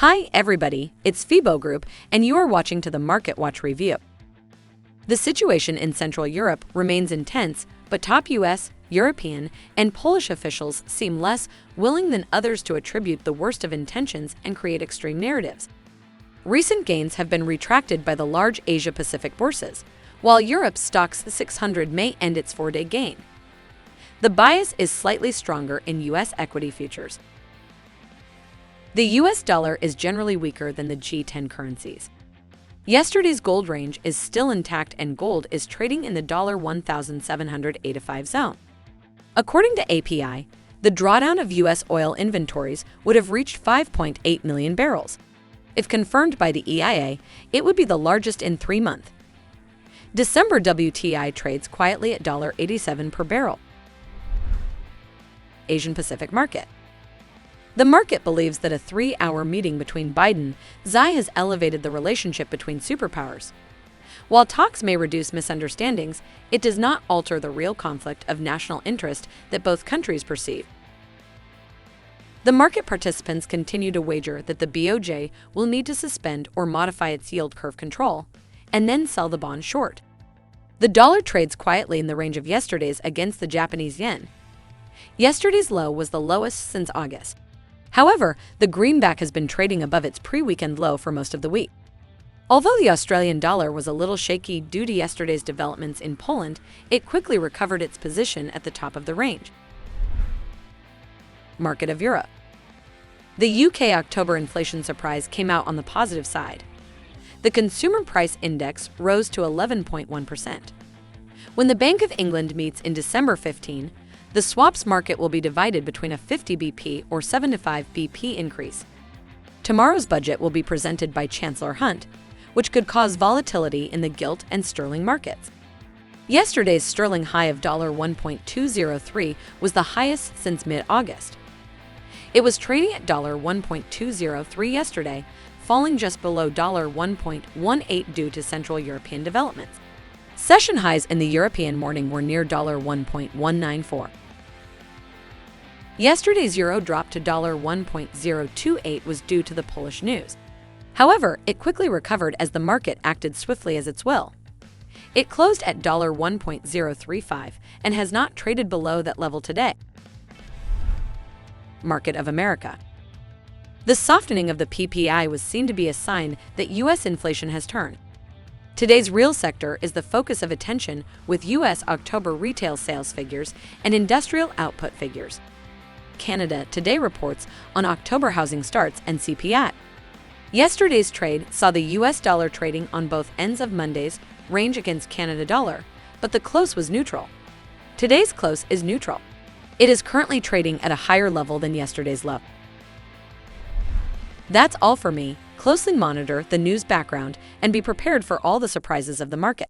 Hi everybody, it's FIBO Group and you are watching to the Market Watch Review. The situation in Central Europe remains intense, but top US, European, and Polish officials seem less willing than others to attribute the worst of intentions and create extreme narratives. Recent gains have been retracted by the large Asia-Pacific bourses, while Europe's Stoxx 600 may end its 4-day gain. The bias is slightly stronger in US equity futures. The US dollar is generally weaker than the G10 currencies. Yesterday's gold range is still intact and gold is trading in the $1,785 zone. According to API, the drawdown of US oil inventories would have reached 5.8 million barrels. If confirmed by the EIA, it would be the largest in 3 months. December WTI trades quietly at $87 per barrel. Asian Pacific market. The market believes that a 3-hour meeting between Biden and Xi has elevated the relationship between superpowers. While talks may reduce misunderstandings, it does not alter the real conflict of national interest that both countries perceive. The market participants continue to wager that the BOJ will need to suspend or modify its yield curve control, and then sell the bond short. The dollar trades quietly in the range of yesterday's against the Japanese yen. Yesterday's low was the lowest since August. However, the greenback has been trading above its pre-weekend low for most of the week. Although the Australian dollar was a little shaky due to yesterday's developments in Poland, it quickly recovered its position at the top of the range. Market of Europe. The UK October inflation surprise came out on the positive side. The Consumer Price Index rose to 11.1%. When the Bank of England meets in December 15, the swaps market will be divided between a 50 BP or 75 BP increase. Tomorrow's budget will be presented by Chancellor Hunt, which could cause volatility in the gilt and sterling markets. Yesterday's sterling high of $1.203 was the highest since mid-August. It was trading at $1.203 yesterday, falling just below $1.18 due to Central European developments. Session highs in the European morning were near $1.194. Yesterday's euro drop to $1.028 was due to the Polish news. However, it quickly recovered as the market acted swiftly as its will. It closed at $1.035 and has not traded below that level today. Market of America. The softening of the PPI was seen to be a sign that U.S. inflation has turned. Today's real sector is the focus of attention with U.S. October retail sales figures and industrial output figures. Canada today reports on October housing starts and CPI. Yesterday's trade saw the U.S. dollar trading on both ends of Monday's range against Canada dollar, but the close was neutral. Today's close is neutral. It is currently trading at a higher level than yesterday's low. That's all for me. Closely monitor the news background and be prepared for all the surprises of the market.